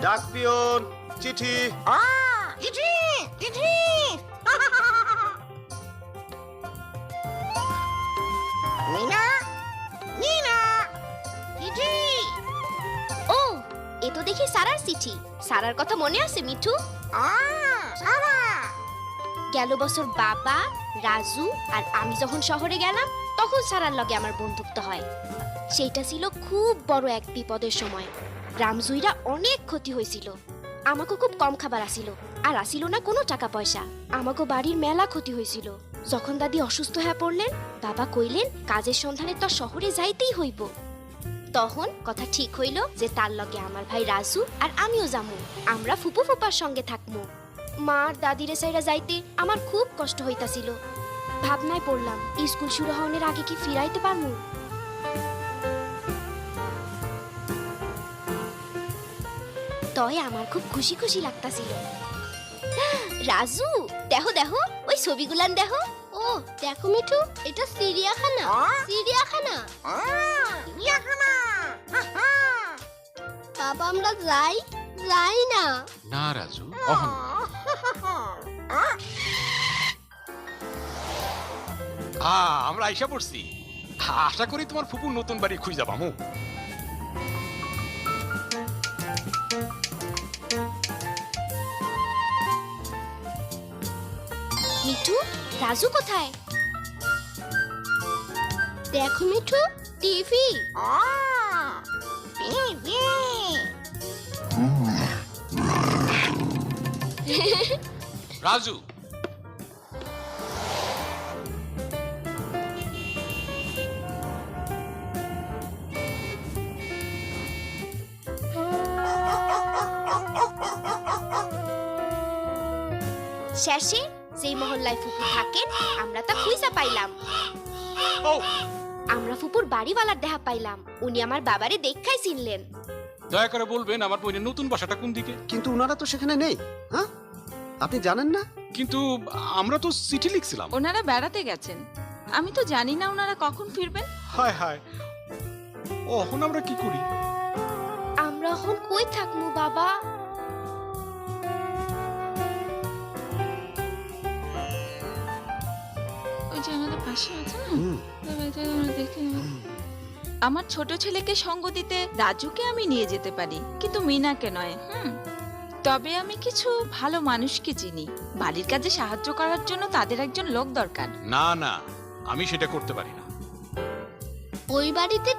ডাক পিয়ন, চিঠি। চিঠি চিঠি। মিনা মিনা চিঠি। ও, এ তো দেখি সারার চিঠি। সারার কথা মনে আছে মিঠু? সারা। গেল বছর বাবা, রাজু আর আমি যখন শহরে গেলাম তখন সারার লগে আমার বন্ধুত্ব হয়। সেইটা ছিল খুব বড় এক বিপদের সময়। রামজুইরা অনেক ক্ষতি হয়েছিল। আমাকে খুব কম খাবার আসিল, আর আসিল না কোনো টাকা পয়সা। আমাকে বাড়ির মেলা ক্ষতি হয়েছিল। যখন দাদি অসুস্থ হয়ে পড়লেন, বাবা কইলেন কাজের সন্ধানে তো শহরে যাইতেই হইব। তখন কথা ঠিক হইল যে তার লগে আমার ভাই রাজু আর আমিও যামু। আমরা ফুপু ফুপার সঙ্গে থাকবো। মার দাদিরে সাইরা যাইতে আমার খুব কষ্ট হইতাছিল। ভাবনায় পড়লাম স্কুল শুরু হওয়ার আগে কি ফিরাইতে পারমু। তয় আমার খুব খুশি খুশি লাগতাছিল। রাজু, দেখো দেখো ওই ছবিগুলান দেখো। ও দেখো মিঠু, এটা চিড়িয়াখানা। চিড়িয়াখানা। চিড়িয়াখানা। বাবা আমরা যাই যাই না। না রাজু, অহন আমরা আইসা পড়ছি। আশা করি তোমার ফুপুর নতুন বাড়ি খুঁজে পামু। মিঠু, রাজু কোথায়? দেখো মিঠু, টিভি। টিভি। রাজু, শেষে যেই মহল্লায় ফুপু থাকেন আমরা তা খুঁজা পাইলাম। ও আমরা ফুপুর বাড়িওয়ালার দেখা পাইলাম। উনি আমার বাবারে দেখাই চিনলেন। দয়া করে বলবেন আমার বোনের নতুন বাসাটা কোন দিকে? কিন্তু ওনারা তো সেখানে নেই। হ্যাঁ, আপনি জানেন না? কিন্তু আমরা তো চিঠি লিখছিলাম। ওনারা বেড়াতে গেছেন। আমি তো জানি না ওনারা কখন ফিরবেন। হায় হায়, অহন আমরা কি করি? আমরা এখন কই থাকমু বাবা? ওই যে আমাদের পাশে আছে না, আমরা দেখে আমার ছোট ছেলেকে সঙ্গ দিতে রাজুকে আমি নিয়ে যেতে পারি, কিন্তু মিনাকে নয়। তবে আমি কিছু ভালো মানুষকে চিনি। বাড়ির কাজে সাহায্য করার জন্য তাদের একজন লোক দরকার। না না, আমি সেটা করতে পারি না। ওই বাড়িতে